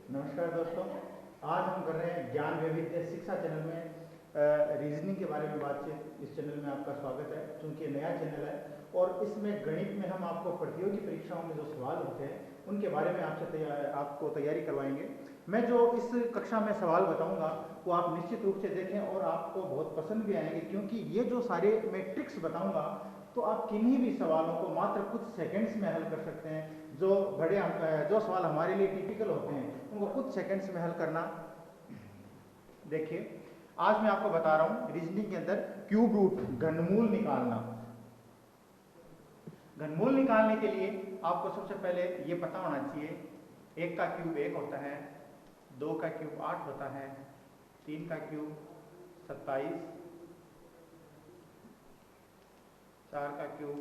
नमस्कार दोस्तों। आज हम कर रहे हैं ज्ञान वैविध्य शिक्षा चैनल में रीजनिंग के बारे में बातचीत। इस चैनल में आपका स्वागत है। चूंकि ये नया चैनल है और इसमें गणित में हम आपको प्रतियोगी परीक्षाओं में जो सवाल होते हैं उनके बारे में आपको तैयारी करवाएंगे। मैं जो इस कक्षा में सवाल बताऊंगा वो आप निश्चित रूप से देखें और आपको बहुत पसंद भी आएंगे, क्योंकि ये जो सारे मैं ट्रिक्स बताऊंगा तो आप किन्हीं भी सवालों को मात्र कुछ सेकंड्स में हल कर सकते हैं। जो सवाल हमारे लिए टिपिकल होते हैं उनको कुछ सेकंड्स में हल करना। देखिए, आज मैं आपको बता रहा हूं रीजनिंग के अंदर क्यूब रूट घनमूल निकालना। घनमूल निकालने के लिए आपको सबसे पहले ये पता होना चाहिए, एक का क्यूब 1 होता है, 2 का क्यूब 8 होता है, 3 का क्यूब 27, 4 का क्यूब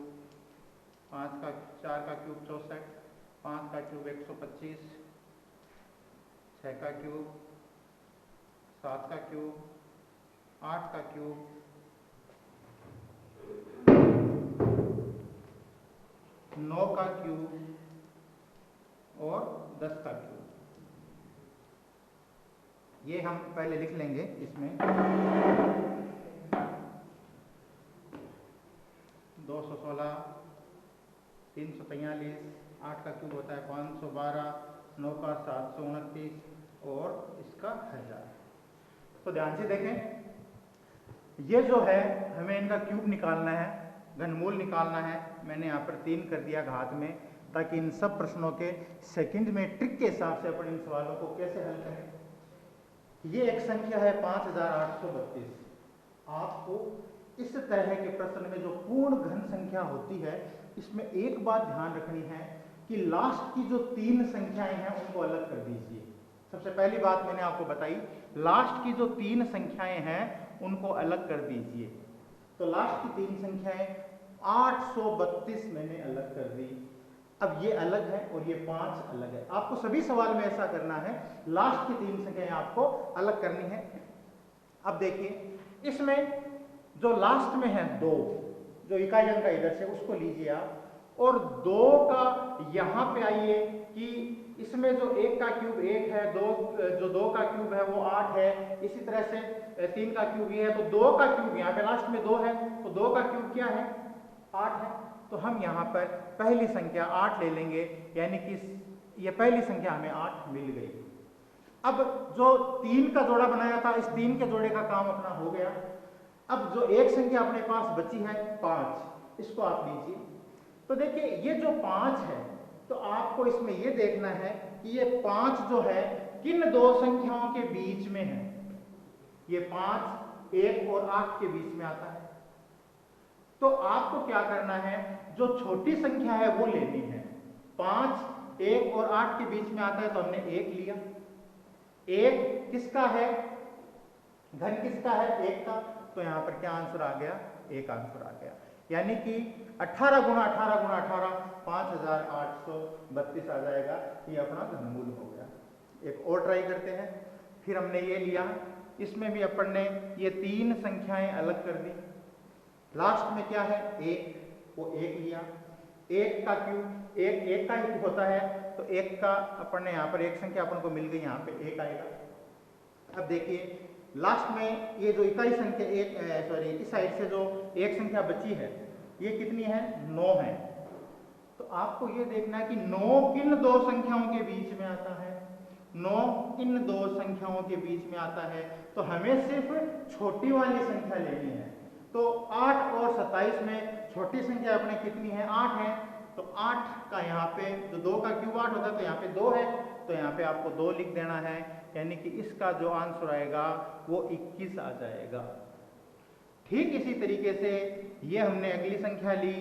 4 का क्यूब 64, 5 का क्यूब 125, 6 का क्यूब, 7 का क्यूब, 8 का क्यूब, 9 का क्यूब और 10 का क्यूब। ये हम पहले लिख लेंगे। इसमें 216, 343, 8 का क्यूब होता है 512, 9 का 729 और इसका 1000। तो ध्यान से देखें, ये जो है हमें इनका क्यूब निकालना है, घनमूल निकालना है। मैंने यहाँ पर 3 कर दिया घात में, ताकि इन सब प्रश्नों के सेकंड में ट्रिक के हिसाब से अपन इन सवालों को कैसे हल करें। ये एक संख्या है 5832। आपको इस तरह के प्रश्न में जो पूर्ण घन संख्या होती है, इसमें एक बात ध्यान रखनी है कि लास्ट की जो 3 संख्याएं हैं उनको अलग कर दीजिए। सबसे पहली बात मैंने आपको बताई, लास्ट की जो 3 संख्याएं हैं उनको अलग कर दीजिए। तो लास्ट की 3 संख्याएं 832 मैंने अलग कर दी। अब ये अलग है और ये 5 अलग है। आपको सभी सवाल में ऐसा करना है, लास्ट की 3 संख्याएं आपको अलग करनी है। अब देखिए, इसमें जो लास्ट में है 2, जो इकाई अंक का इधर से उसको लीजिए आप, और 2 का यहां पे आइए कि इसमें जो 1 का क्यूब 1 है, जो 2 का क्यूब है वो 8 है, इसी तरह से 3 का क्यूब ये है, तो 2 का क्यूब यहाँ पे लास्ट में 2 है, तो 2 का क्यूब क्या है 8 है। तो हम यहाँ पर पहली संख्या 8 ले लेंगे, यानी कि ये पहली संख्या हमें 8 मिल गई। अब जो 3 का जोड़ा बनाया था, इस 3 के जोड़े का काम अपना हो गया। अब जो एक संख्या अपने पास बची है 5, इसको आप लीजिए। तो देखिए, ये जो 5 है, तो आपको इसमें ये देखना है कि ये 5 जो है किन 2 संख्याओं के बीच में है। ये 5 1 और 8 के बीच में आता है। तो आपको क्या करना है, जो छोटी संख्या है वो लेनी है। 5 1 और 8 के बीच में आता है, तो हमने 1 लिया। 1 किसका है, घन किसका है 1 का, तो यहां पर क्या आंसर आ गया, 1 आंसर आ गया। यानी कि 18 गुणा 18 गुणा 18 5832 आ जाएगा। ये अपना घनमूल हो गया। एक और ट्राई करते हैं। फिर हमने ये लिया, इसमें भी अपन ने ये 3 संख्याएं अलग कर दी। लास्ट में क्या है 1, वो 1 लिया। 1 का क्यूब 1 का ही होता है, तो 1 का अपन ने यहाँ पर एक संख्या अपन को मिल गई, यहाँ पे 1 आएगा। अब देखिए, लास्ट में ये जो इकाई संख्या इस साइड से जो एक संख्या बची है, ये कितनी है 9 है। तो आपको ये देखना है कि 9 किन 2 संख्याओं के बीच में आता है। 9 इन 2 संख्याओं के बीच में आता है, तो हमें सिर्फ छोटी वाली संख्या लेनी है। तो 8 और 27 में छोटी संख्या अपने कितनी है 8 है। तो 8 का यहाँ पे जो 2 का क्यूब 8 होता है, तो यहाँ पे 2 है, तो यहाँ पे आपको 2 लिख देना है। यानी कि इसका जो आंसर आएगा वो 21 आ जाएगा। ठीक इसी तरीके से ये हमने अगली संख्या ली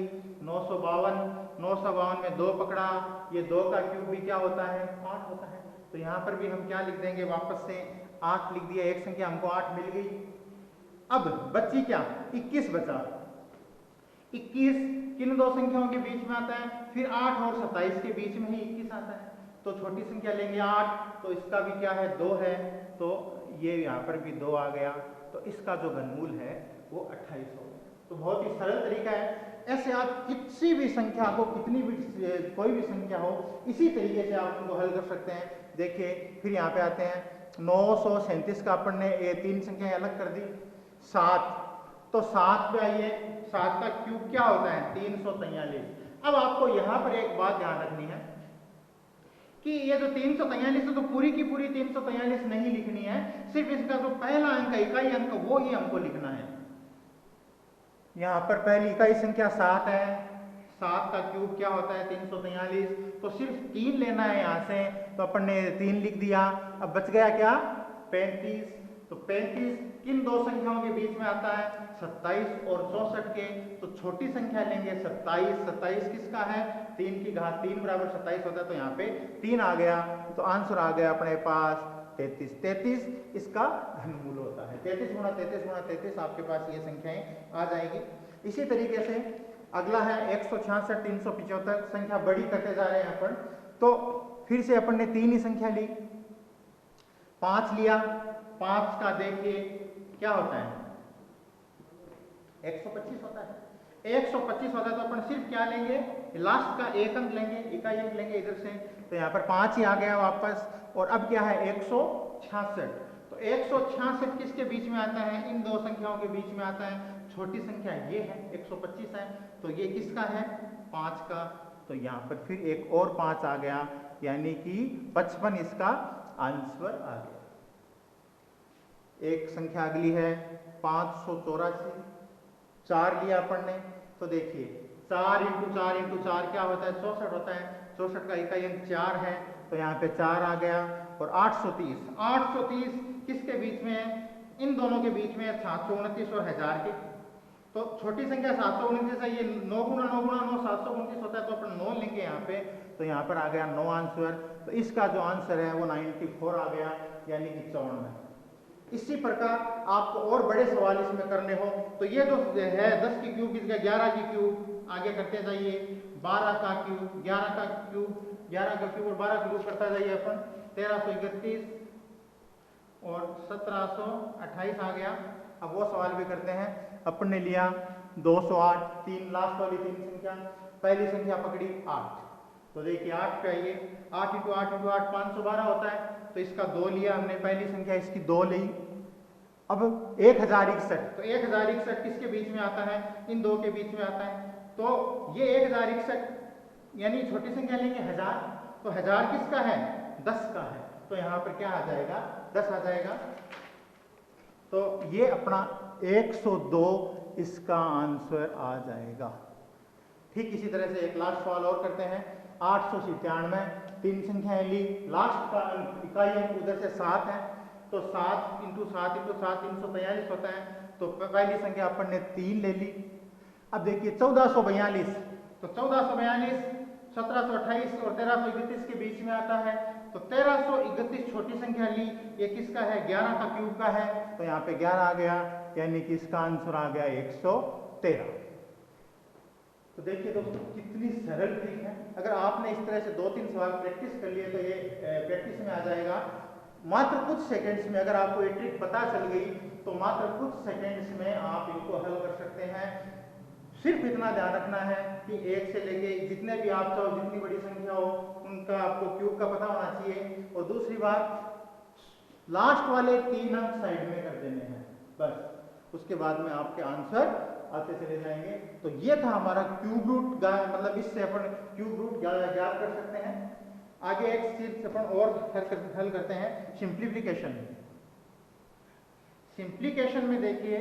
952। 952 में 2 पकड़ा, ये 2 का क्यूब भी क्या होता है 8 होता है। तो यहाँ पर भी हम क्या लिख देंगे, वापस से 8 लिख दिया। एक संख्या हमको 8 मिल गई। अब बची क्या 21 बचा। 21 किन 2 संख्याओं के बीच में आता है, फिर 8 और 27 के बीच में ही 21 आता है। तो छोटी संख्या लेंगे 8, तो इसका भी क्या है 2 है, तो ये यहाँ पर भी 2 आ गया। तो इसका जो घनमूल है वो 28 हो गया। तो बहुत ही सरल तरीका है। ऐसे आप किसी भी संख्या को, कितनी भी कोई भी संख्या हो, इसी तरीके से आप उनको हल कर सकते हैं। देखिए फिर यहाँ पे आते हैं 937 का अपन ने ये 3 संख्याएं अलग कर दी 7, तो 7 पे आइए 7 का क्यूब क्या होता है 343। अब आपको यहाँ पर एक बात ध्यान रखनी है कि ये जो 343 है तो पूरी की पूरी 343 नहीं लिखनी है, सिर्फ इसका जो पहला अंक है इकाई अंक वो ही हमको लिखना है। यहाँ पर पहली इकाई संख्या 7 है, 7 का क्यूब क्या होता है 343, तो सिर्फ 3 लेना है यहाँ से, तो अपन ने 3 लिख दिया। अब बच गया क्या 35, तो 35 किन दो संख्याओं के बीच में आता है 27 और 64 के, तो छोटी संख्या लेंगे 27, 27 किसका है 3 की घात 3 बराबर 27 होता है, तो यहाँ पे 3 आ गया, तो आंसर आ गया अपने पास 33। 33 इसका घनमूल होता है, 33 गुणा 33 गुणा 33 आपके पास ये संख्याएं आ जाएगी। इसी तरीके से अगला है 166, 375, संख्या बड़ी करते जा रहे हैं अपन, तो फिर से अपन ने 3 ही संख्या ली, 5 लिया, 5 का देखिए क्या होता है 125 होता है, 125 होता है, तो अपन सिर्फ क्या लेंगे लास्ट का एक अंक लेंगे, इकाई अंक लेंगे इधर से, तो यहाँ पर 5 ही आ गया वापस। और अब क्या है 166, तो 166 किसके बीच में आता है इन दो संख्याओं के बीच में आता है, छोटी संख्या ये है 125 है, तो ये किसका है 5 का, तो यहाँ पर फिर एक और 5 आ गया, यानी कि 55 इसका आंसर आ गया। एक संख्या अगली है 584, 4 लिया अपन ने, तो देखिए 4 इंटू 4 इंटू 4 क्या होता है 64 होता है, 64 का इकाई अंक 4 है, तो यहाँ पे 4 आ गया। और 830, 830 किसके बीच में है इन दोनों के बीच में है 729 और 1000 के, तो छोटी संख्या 729 है, ये 9 गुणा 9 गुणा 9 729 होता है, तो अपन 9 लेंगे यहाँ पे, तो यहाँ पर आ गया 9 आंसर, तो इसका जो आंसर है वो 94 आ गया, यानी कि 54। इसी प्रकार आपको और बड़े सवाल इसमें करने हो तो ये जो है 10 की क्यूब, इसका 11 की क्यूब आगे करते जाइए, 12 का क्यूब, 11 का क्यूब, 11 का क्यूब और 12 का क्यूब करता जाइए अपन, 1331 और 1728 आ गया। अब वो सवाल भी करते हैं, अपन ने लिया 208, 3 लास्ट वाली 3 संख्या, पहली संख्या पकड़ी 8, तो देखिए 8 पे आइए, 8 इंटू 8 इंटू 8 512 होता है, तो इसका 2 लिया हमने, पहली संख्या इसकी 2 ली। अब 1061, तो 1061 किसके बीच में आता है इन दो के बीच में आता है, तो ये 1061 यानी छोटी संख्या लेंगे 1000, तो 1000 किसका है 10 का है, तो यहाँ पर क्या आ जाएगा 10 आ जाएगा, तो ये अपना 102 इसका आंसर आ जाएगा। ठीक इसी तरह से एक लास्ट सवाल और करते हैं, 897, 3 संख्याएं ली, लास्ट का अंक इकाई अंक उधर से 7 है, तो 7 इंटू 7 इंटू 7 342 होता है, तो पहली संख्या अपन ने 3 ले ली। अब देखिए 1442, तो 1442 1728 और 1331 के बीच में आता है, तो 1331 छोटी संख्या ली, ये किसका है 11 का क्यूब का है, तो यहाँ पे 11 आ गया, यानी कि इसका आंसर आ गया 113। तो देखिए दोस्तों कितनी सरल ट्रिक है, अगर आपने इस तरह से 2-3 सवाल प्रैक्टिस कर लिए तो ये प्रैक्टिस में आ जाएगा। मात्र कुछ सेकंड्स में अगर आपको ये ट्रिक पता चल गई तो मात्र कुछ सेकंड्स में आप इनको हल कर सकते हैं। सिर्फ इतना ध्यान रखना है कि 1 से लेके जितने भी आप चाहो, जितनी बड़ी संख्या हो उनका आपको क्यूब का पता होना चाहिए, और दूसरी बात लास्ट वाले 3 अंक साइड में कर देने हैं बस, उसके बाद में आपके आंसर आते चले जाएंगे। तो ये था हमारा क्यूब रूट, मतलब इससे अपन क्यूब रूट ज्ञात कर सकते हैं। आगे एक चीज अपन और हल करते हैं, सिंप्लीफिकेशन। सिंप्लीफिकेशन में देखिए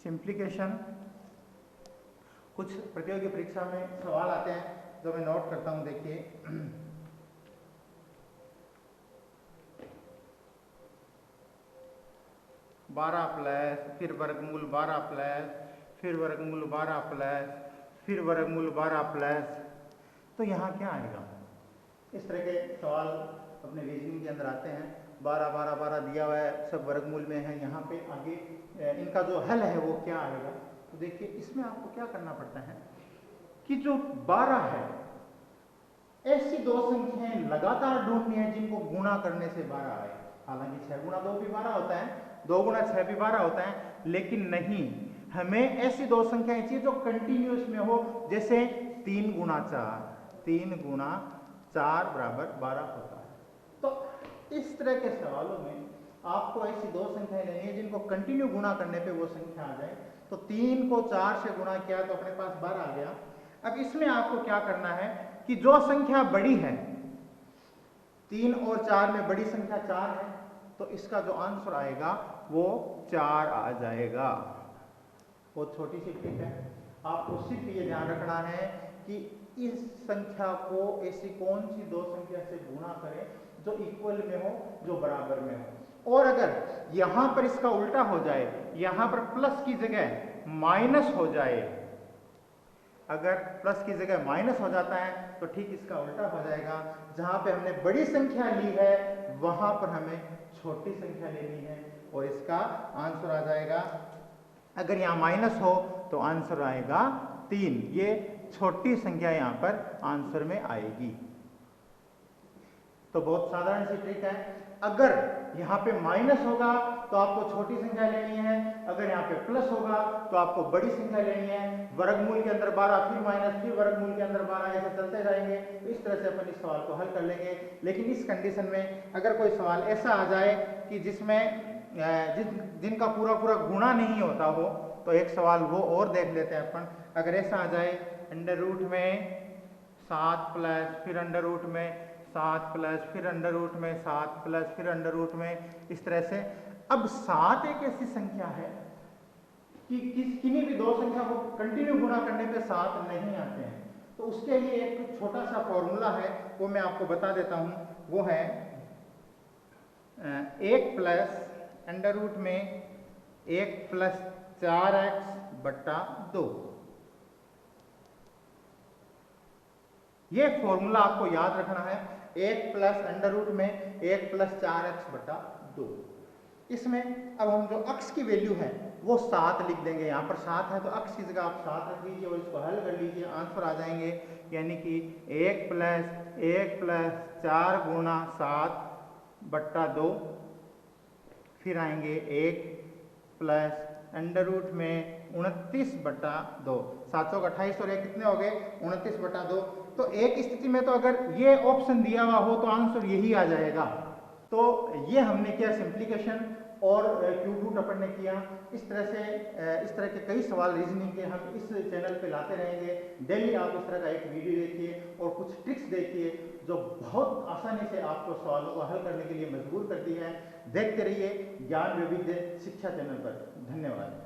सिंप्लीफिकेशन कुछ प्रतियोगी परीक्षा में सवाल आते हैं जो मैं नोट करता हूं। देखिए 12 प्लस फिर वर्गमूल 12 प्लस फिर वर्गमूल 12 प्लस फिर वर्गमूल 12 प्लस, तो यहाँ क्या आएगा, इस तरह के सवाल अपने रीजनिंग के अंदर आते हैं। 12 12 12 दिया हुआ है, सब वर्गमूल में है, यहाँ पे आगे इनका जो हल है वो क्या आएगा। तो देखिए इसमें आपको क्या करना पड़ता है कि जो 12 है ऐसी दो संख्याएं लगातार ढूंढनी है जिनको गुणा करने से 12 आए। हालांकि 6 गुणा 2 भी 12 होता है, 2 गुणा 6 भी 12 होता है, लेकिन नहीं, हमें ऐसी दो संख्याएं चाहिए जो कंटिन्यूस में हो, जैसे 3 गुणा 4, 3 गुणा 4 बराबर 12 होता है। तो इस तरह के सवालों में आपको ऐसी दो संख्याएं लेनी है जिनको कंटिन्यू गुणा करने पे वो संख्या आ जाए। तो 3 को 4 से गुणा किया तो अपने पास 12 आ गया। अब इसमें आपको क्या करना है कि जो संख्या बड़ी है, 3 और 4 में बड़ी संख्या 4 है, तो इसका जो आंसर आएगा वो 4 आ जाएगा। बहुत छोटी सी ट्रिक है, आपको सिर्फ ये ध्यान रखना है कि इस संख्या को ऐसी कौन सी दो संख्या से गुणा करें जो इक्वल में हो, जो बराबर में हो। और अगर यहां पर इसका उल्टा हो जाए, यहां पर प्लस की जगह माइनस हो जाए, अगर प्लस की जगह माइनस हो जाता है तो ठीक इसका उल्टा हो जाएगा। जहां पे हमने बड़ी संख्या ली है वहां पर हमें छोटी संख्या लेनी है और इसका आंसर आ जाएगा, अगर यहाँ माइनस हो तो आंसर आएगा 3। ये छोटी संख्या यहाँ पर आंसर में आएगी। तो बहुत साधारण सी ट्रिक है, अगर यहाँ पे माइनस होगा तो आपको छोटी संख्या लेनी है, अगर यहाँ पे प्लस होगा तो आपको बड़ी संख्या लेनी है। वर्गमूल के अंदर 12, फिर माइनस, फिर वर्गमूल के अंदर 12, ऐसे चलते जाएंगे। तो इस तरह से अपन इस सवाल को हल कर लेंगे। लेकिन इस कंडीशन में अगर कोई सवाल ऐसा आ जाए कि जिसमें जिनका पूरा पूरा गुणा नहीं होता हो, तो एक सवाल वो और देख लेते हैं अपन। अगर ऐसा आ जाए अंडर रूट में 7 प्लस फिर अंडर रूट में 7 प्लस फिर अंडर रूट में 7 प्लस फिर अंडर रूट में, इस तरह से। अब 7 एक ऐसी संख्या है कि किन्हीं भी दो संख्या को कंटिन्यू गुणा करने पे 7 नहीं आते हैं। तो उसके लिए एक छोटा सा फॉर्मूला है, वो मैं आपको बता देता हूं। वो है 1 प्लस अंडर रूट में 1 प्लस 4x बट्टा 2। ये फॉर्मूला आपको याद रखना है। 1 प्लस अंडर रूट में 1 प्लस 4x बटा 2। इसमें अब हम जो x की वैल्यू है वो 7 लिख देंगे। यहाँ पर 7 है तो x की जगह आप 7 रख लीजिए और इसको हल कर लीजिए, आंसर आ जाएंगे। यानी कि 1 प्लस 4 गुणा 7 बट्टा 2, फिर आएंगे 1 प्लस अंडर रूट में 29 बटा 2। 7 का 28 और 1 कितने हो गए? 29 बटा 2। तो एक स्थिति में तो अगर ये ऑप्शन दिया हुआ हो तो आंसर यही आ जाएगा। तो ये हमने किया सिंप्लीकेशन और क्यूब रूट अपन ने किया। इस तरह के कई सवाल रीजनिंग के हम इस चैनल पे लाते रहेंगे। डेली आप इस तरह का एक वीडियो देखिए और कुछ ट्रिक्स देखिए जो बहुत आसानी से आपको सवालों को हल करने के लिए मजबूर करती है। देखते रहिए ज्ञान वैविध्य शिक्षा चैनल पर। धन्यवाद।